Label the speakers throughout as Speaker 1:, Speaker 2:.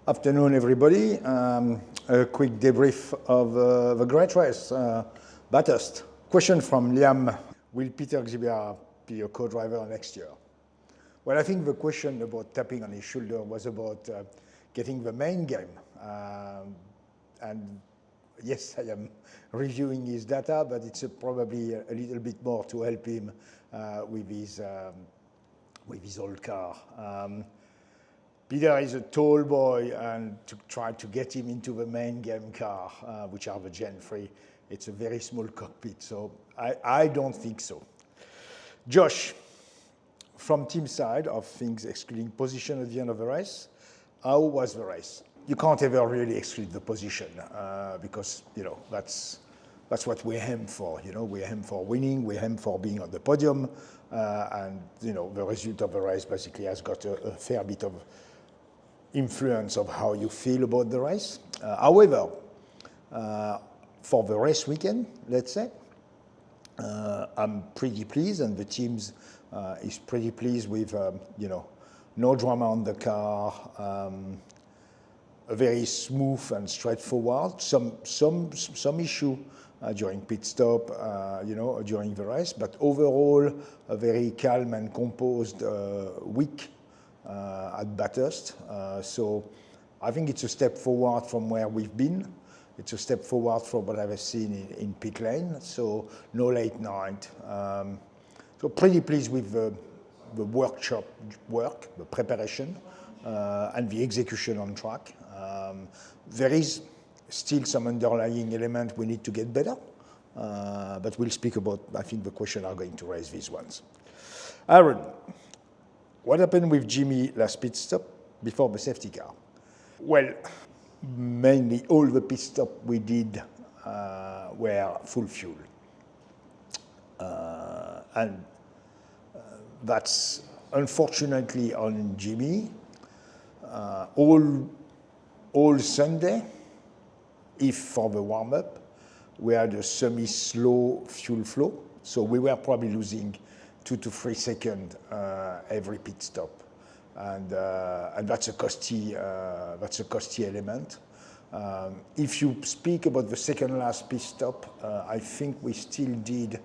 Speaker 1: Afternoon, everybody. A quick debrief of the great race, Bathurst. Question from Liam: will Peter Xibia be a co-driver next year? Well, I think the question about tapping on his shoulder was about getting the main game. And yes, I am reviewing his data, but it's probably a little bit more to help him with his old car. Peter is a tall boy, and to try to get him into the main game car, which are the Gen 3, it's a very small cockpit, so I don't think so. Josh, from team side of things, excluding position at the end of the race, how was the race? You can't ever really exclude the position because, that's what we aim for. We aim for winning, we aim for being on the podium, and, the result of the race basically has got a fair bit of influence of how you feel about the race. However, for the race weekend, let's say, I'm pretty pleased, and the team is pretty pleased with, no drama on the car, a very smooth and straightforward. Some issue during pit stop, during the race, but overall a very calm and composed week at Bathurst. So I think it's a step forward from where we've been. It's a step forward from what I've seen in pit lane. So no late night. So pretty pleased with the workshop work, the preparation, and the execution on track. There is still some underlying element we need to get better, but we'll speak about, I think the question are going to raise these ones. Aaron, what happened with Jimmy last pit stop before the safety car? Well, mainly all the pit stop we did were full fuel. And that's unfortunately on Jimmy. All Sunday, if for the warm-up, we had a semi-slow fuel flow, so we were probably losing 2 to 3 seconds every pit stop, and that's a costly element. If you speak about the second last pit stop, I think we still did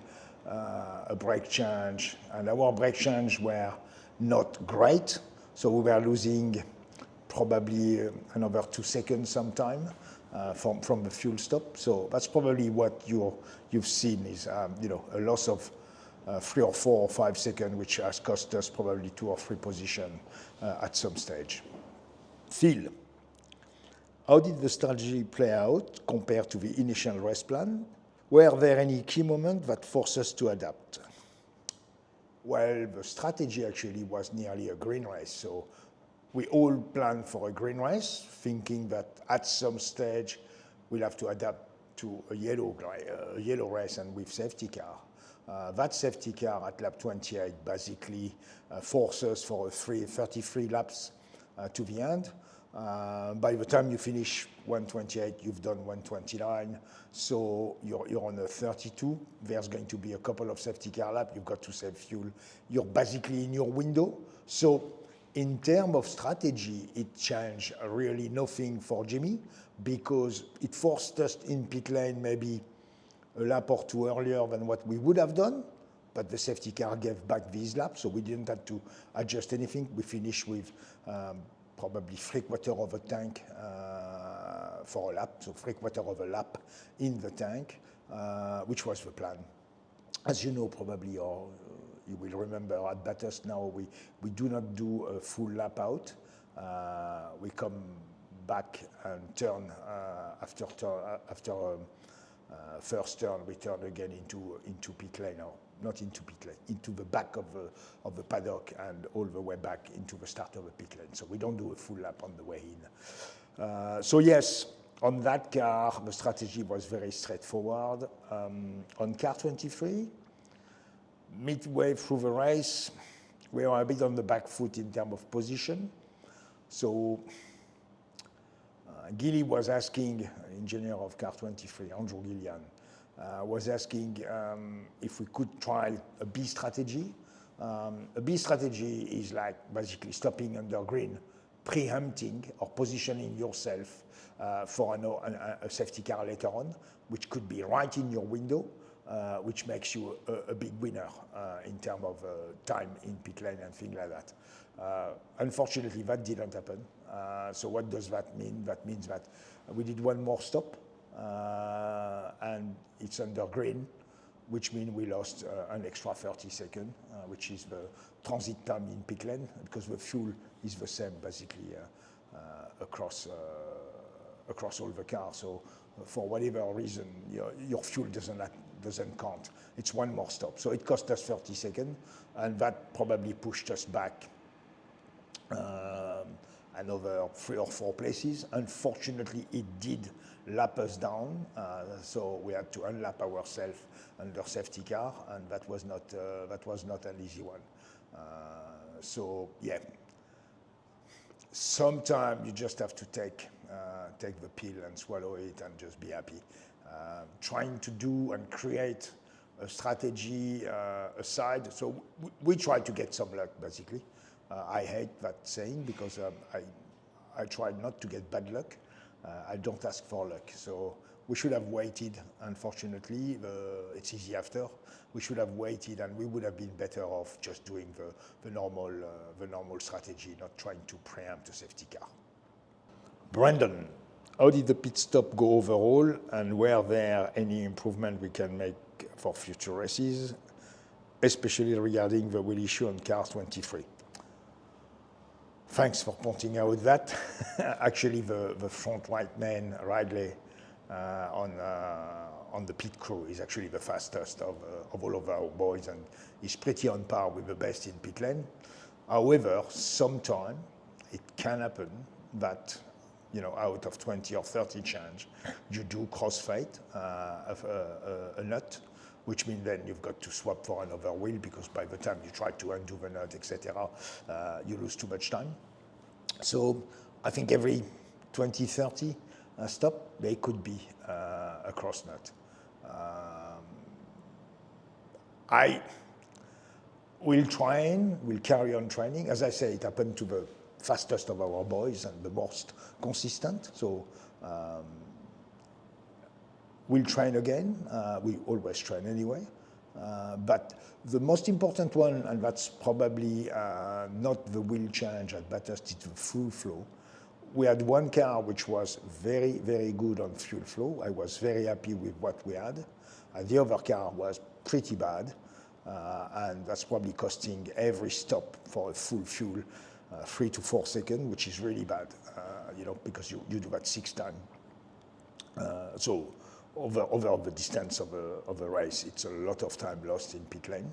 Speaker 1: a brake change, and our brake change were not great, so we were losing probably another 2 seconds sometime from the fuel stop. So that's probably what you've seen is a loss of 3 or 4 or 5 seconds, which has cost us probably 2 or 3 positions at some stage. Phil, how did the strategy play out compared to the initial race plan? Were there any key moments that forced us to adapt? Well, the strategy actually was nearly a green race, so we all planned for a green race, thinking that at some stage we'll have to adapt to a yellow race and with safety car. That safety car at lap 28 basically forced us for 33 laps to the end. By the time you finish 128, you've done 129, so you're on a 32. There's going to be a couple of safety car laps. You've got to save fuel. You're basically in your window. So in terms of strategy, it changed really nothing for Jimmy because it forced us in pit lane maybe a lap or 2 earlier than what we would have done, but the safety car gave back these laps, so we didn't have to adjust anything. We finished with probably 3/4 of a tank for a lap, so 3/4 of a lap in the tank, which was the plan. As you know, probably, or you will remember, at Bathurst now we do not do a full lap out. We come back and turn after first turn, we turn again into pit lane, or not into pit lane, into the back of the paddock and all the way back into the start of the pit lane. So we don't do a full lap on the way in. So yes, on that car, the strategy was very straightforward. On car 23, midway through the race, we were a bit on the back foot in terms of position. So Gilly was asking, engineer of car 23, Andrew Gillian, was asking if we could try a B strategy. A B strategy is like basically stopping under green preempting or positioning yourself for a safety car later on, which could be right in your window, which makes you a big winner in terms of time in pit lane and things like that. Unfortunately, that didn't happen. So what does that mean? That means that we did one more stop, and it's under green, which means we lost an extra 30 seconds, which is the transit time in pit lane, because the fuel is the same basically across all the cars. So for whatever reason, your fuel doesn't count. It's one more stop. So it cost us 30 seconds, and that probably pushed us back another 3 or 4 places. Unfortunately, it did lap us down, so we had to unlap ourselves under safety car, and that was not an easy one. So yeah, sometimes you just have to take the pill and swallow it and just be happy. Trying to do and create a strategy aside, so we try to get some luck basically. I hate that saying because I try not to get bad luck. I don't ask for luck. So we should have waited. Unfortunately, it's easy after. We should have waited, and we would have been better off just doing the normal strategy, not trying to preempt a safety car. Brandon, how did the pit stop go overall, and were there any improvement we can make for future races, especially regarding the wheel issue on car 23? Thanks for pointing out that. Actually, the front right man, Ridley, on the pit crew is actually the fastest of all of our boys, and he's pretty on par with the best in pit lane. However, sometimes it can happen that, out of 20 or 30 change, you do crossfade a nut, which means then you've got to swap for another wheel, because by the time you try to undo the nut, etc., you lose too much time. So I think every 20, 30 stop, there could be a cross nut. I will we'll carry on training. As I say, it happened to the fastest of our boys and the most consistent. So we'll train again. We always train anyway. But the most important one, and that's probably not the wheel change at Bathurst, it's the fuel flow. We had one car which was very, very good on fuel flow. I was very happy with what we had. The other car was pretty bad, and that's probably costing every stop for a full fuel 3 to 4 seconds, which is really bad, because you do that 6 times. So over the distance of a race, it's a lot of time lost in pit lane.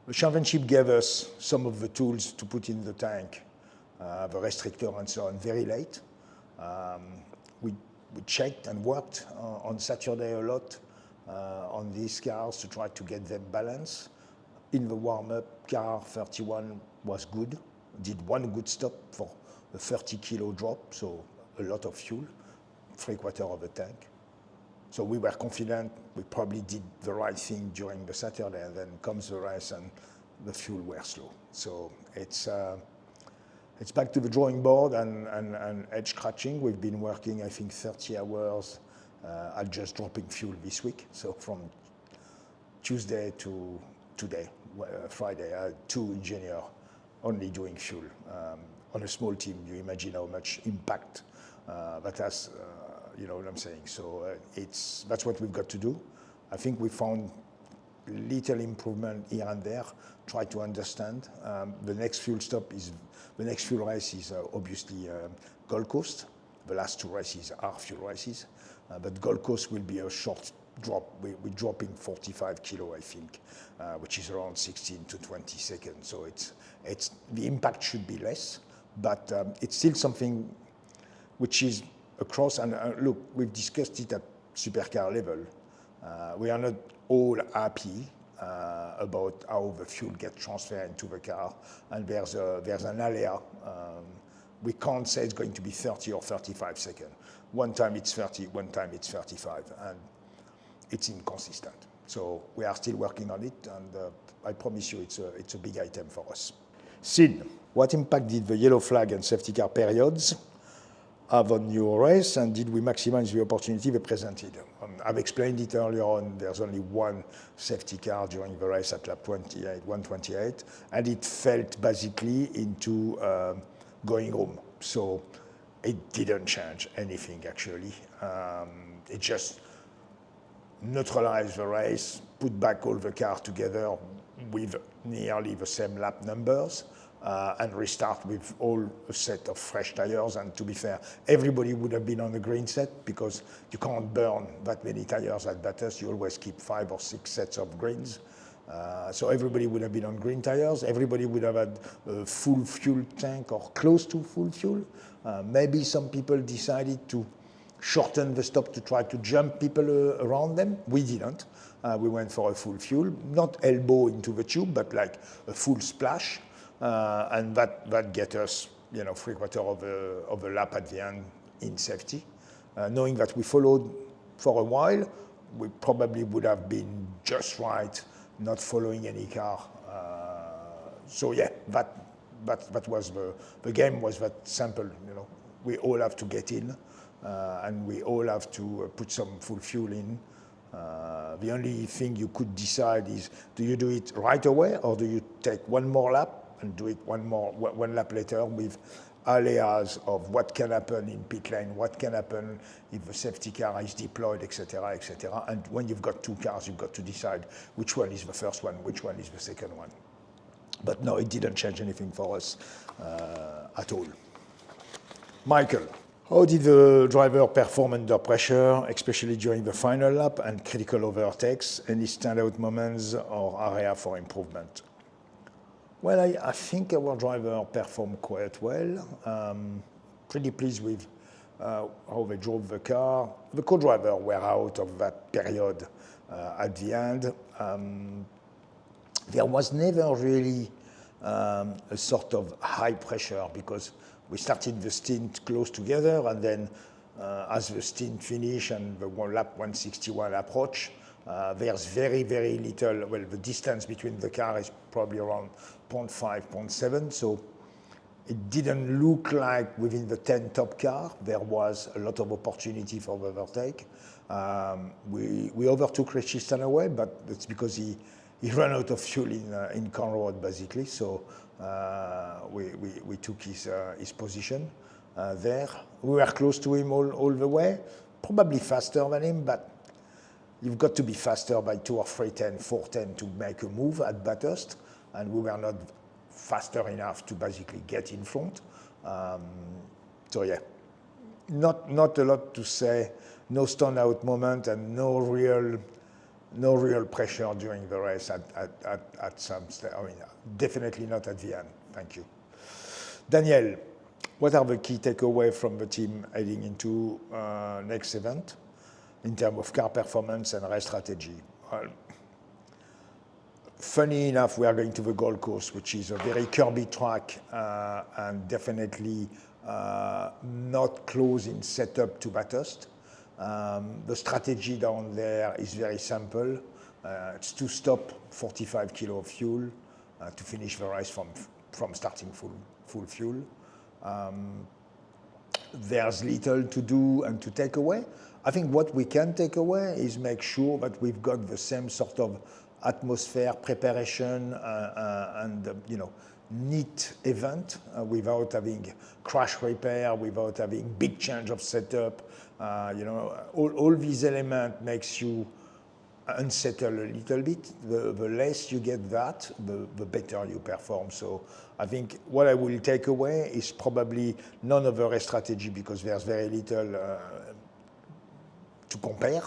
Speaker 1: The championship gave us some of the tools to put in the tank, the restrictor and so on, very late. We checked and worked on Saturday a lot on these cars to try to get them balanced. In the warm-up, car 31 was good, did one good stop for a 30-kilo drop, so a lot of fuel, 3/4 of the tank. So we were confident we probably did the right thing during the Saturday, and then comes the race and the fuel were slow. So it's back to the drawing board and edge scratching. We've been working, I think, 30 hours at just dropping fuel this week. So from Tuesday to today, Friday, I had 2 engineers only doing fuel. On a small team, you imagine how much impact that has, you know what I'm saying. So that's what we've got to do. I think we found little improvement here and there. Try to understand. The next fuel race is obviously Gold Coast. The last 2 races are fuel races, but Gold Coast will be a short drop. We're dropping 45 kilo, I think, which is around 16 to 20 seconds. So it's the impact should be less, but it's still something which is across. And look, we've discussed it at supercar level. We are not all happy about how the fuel gets transferred into the car, and there's an area. We can't say it's going to be 30 or 35 seconds. One time it's 30, one time it's 35, and it's inconsistent. So we are still working on it, and I promise you it's a big item for us. Sid, what impact did the yellow flag and safety car periods have on your race, and did we maximize the opportunity they presented? I've explained it earlier on. There's only one safety car during the race at lap 28, 128, and it felt basically into going home. So it didn't change anything, actually. It just neutralized the race, put back all the cars together with nearly the same lap numbers, and restart with all a set of fresh tires. And to be fair, everybody would have been on the green set because you can't burn that many tires at Bathurst. You always keep 5 or 6 sets of greens. So everybody would have been on green tires. Everybody would have had a full fuel tank or close to full fuel. Maybe some people decided to shorten the stop to try to jump people around them. We didn't. We went for a full fuel, not elbow into the tube, but like a full splash. And that get us, 3/4 of a lap at the end in safety. Knowing that we followed for a while, we probably would have been just right, not following any car. So yeah, that was the game was that simple. We all have to get in, and we all have to put some full fuel in. The only thing you could decide is, do you do it right away, or do you take one more lap and do it one lap later, with areas of what can happen in pit lane, what can happen if the safety car is deployed, etc., etc. And when you've got 2 cars, you've got to decide which one is the first one, which one is the second one. But no, it didn't change anything for us at all. Michael, how did the driver perform under pressure, especially during the final lap and critical overtakes? Any standout moments or area for improvement? Well, I think our driver performed quite well. Pretty pleased with how they drove the car. The co-driver were out of that period at the end. There was never really a sort of high pressure because we started the stint close together, and then as the stint finished and the lap 161 approach, there's very, very little. Well, the distance between the car is probably around 0.5, 0.7, so it didn't look like within the 10 top car there was a lot of opportunity for the overtake. We overtook Rich away, but it's because he ran out of fuel in Conroe basically, so we took his position there. We were close to him all the way, probably faster than him, but you've got to be faster by 2 or 3:10, 4:10 to make a move at Bathurst, and we were not faster enough to basically get in front. So yeah, not a lot to say, no standout moment, and no real pressure during the race at some stage. I mean, definitely not at the end. Thank you. Daniel, what are the key takeaways from the team heading into next event in terms of car performance and race strategy? Well, funny enough, we are going to the Gold Coast, which is a very curvy track and definitely not close in setup to Bathurst. The strategy down there is very simple. It's to stop 45 kilo of fuel to finish the race from starting full fuel. There's little to do and to take away. I think what we can take away is make sure that we've got the same sort of atmosphere, preparation, and neat event without having crash repair, without having big change of setup. All these elements makes you unsettle a little bit. The less you get that, the better you perform. So I think what I will take away is probably none of the race strategy, because there's very little to compare.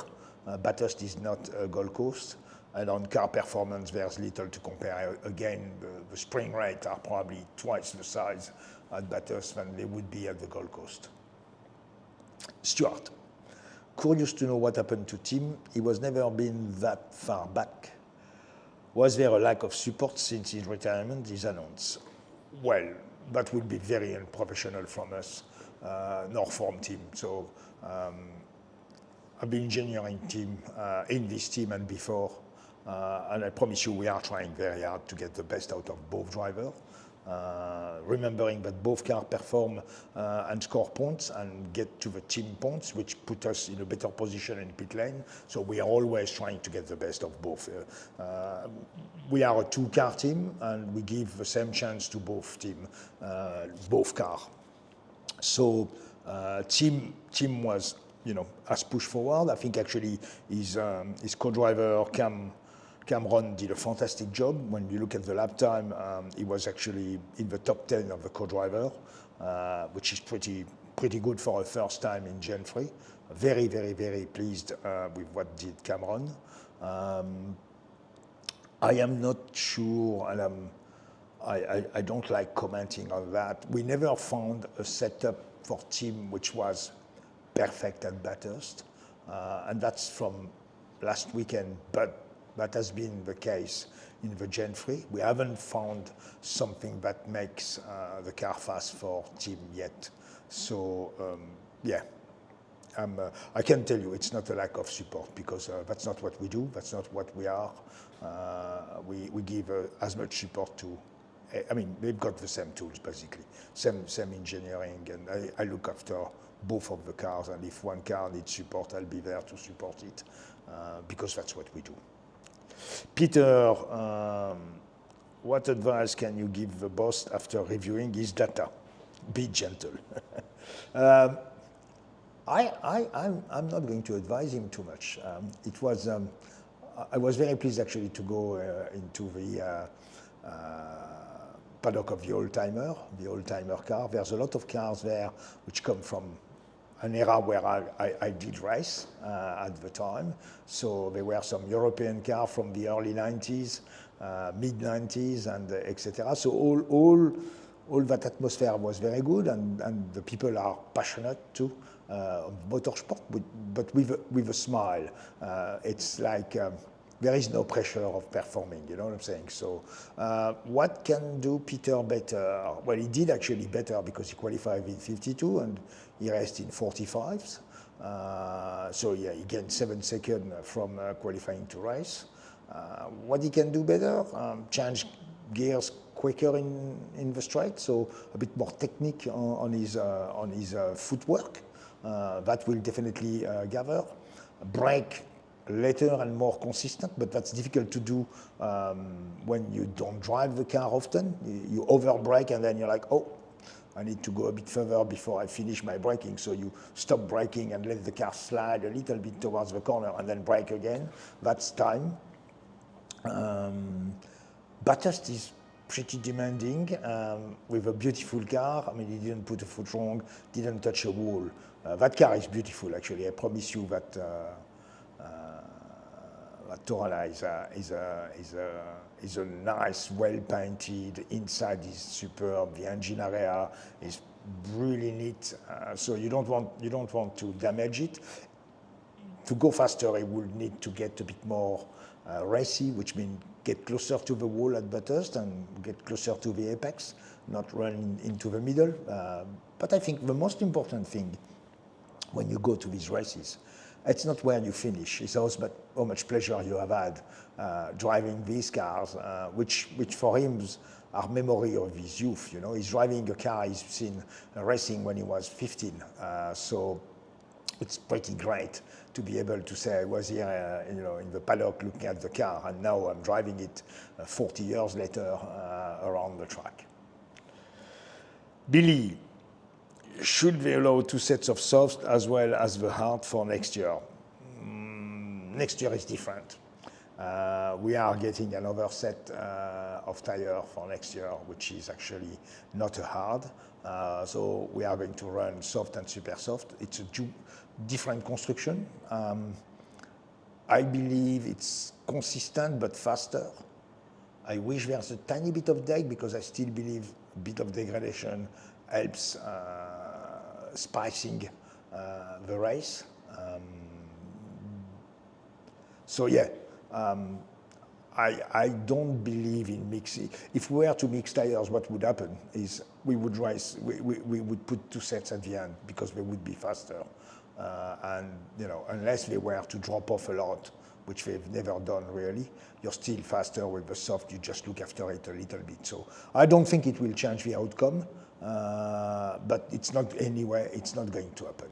Speaker 1: Bathurst is not a Gold Coast. And on car performance, there's little to compare. Again, the spring rates are probably twice the size at Bathurst than they would be at the Gold Coast. Stuart, curious to know what happened to Tim. He was never been that far back. Was there a lack of support since his retirement is announced? Well, that would be very unprofessional from us, nor from Tim. So I've been engineering Tim in this team and before. And I promise you, we are trying very hard to get the best out of both drivers. remembering that both cars perform and score points and get to the team points, which put us in a better position in pit lane. So we are always trying to get the best of both. We are a two-car team, and we give the same chance to both team, both cars. So team was, has pushed forward. I think actually his co-driver Cameron did a fantastic job. When you look at the lap time, he was actually in the top 10 of the co-driver, which is pretty good for a first time in Gen 3. Very, very, very pleased with what did Cameron. I am not sure, and I don't like commenting on that. We never found a setup for team which was perfect at Bathurst, and that's from last weekend, but that has been the case in the Gen 3. We haven't found something that makes the car fast for team yet. So, yeah, I can tell you it's not a lack of support, because that's not what we do, that's not what we are. We give as much support to, I mean, they've got the same tools basically, same engineering, and I look after both of the cars, and if one car needs support, I'll be there to support it, because that's what we do. Peter, what advice can you give the boss after reviewing his data? Be gentle. I'm not going to advise him too much. I was very pleased actually to go into the paddock of the old-timer car. There's a lot of cars there which come from an era where I did race at the time. So there were some European cars from the early 90s, mid-90s, and etc. So all that atmosphere was very good, and the people are passionate too on motorsport, but with a smile. It's like there is no pressure of performing, you know what I'm saying? So what can do Peter better? Well, he did actually better because he qualified in 52 and he raced in 45s. So yeah, he gained 7 seconds from qualifying to race. What he can do better? Change gears quicker in the straight, so a bit more technique on his footwork. That will definitely gather. Brake later and more consistent, but that's difficult to do when you don't drive the car often. You over brake and then you're like, oh, I need to go a bit further before I finish my braking. So you stop braking and let the car slide a little bit towards the corner and then brake again. That's time. Bathurst is pretty demanding with a beautiful car. I mean, he didn't put a foot wrong, didn't touch a wall. That car is beautiful, actually. I promise you that Torala is a nice, well-painted. Inside is superb. The engine area is really neat. So you don't want to damage it. To go faster, it will need to get a bit more racy, which means get closer to the wall at Bathurst and get closer to the apex, not run into the middle. But I think the most important thing when you go to these races, it's not where you finish, it's also how much pleasure you have had driving these cars, which for him are memory of his youth. You know, he's driving a car he's seen racing when he was 15. So it's pretty great to be able to say I was here, in the paddock looking at the car, and now I'm driving it 40 years later around the track. Billy, should they allow 2 sets of soft as well as the hard for next year? Next year is different. We are getting another set of tire for next year, which is actually not a hard. So we are going to run soft and super soft. It's a different construction. I believe it's consistent but faster. I wish there's a tiny bit of drag because I still believe a bit of degradation helps spicing the race. So yeah, I don't believe in mixing. If we were to mix tires, what would happen is we would race. We would put 2 sets at the end because they would be faster. And unless they were to drop off a lot, which they've never done really. You're still faster with the soft, you just look after it a little bit. So I don't think it will change the outcome, but it's not going to happen.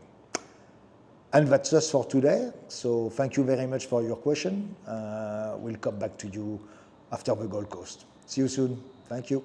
Speaker 1: And that's us for today. So thank you very much for your question. We'll come back to you after the Gold Coast. See you soon. Thank you.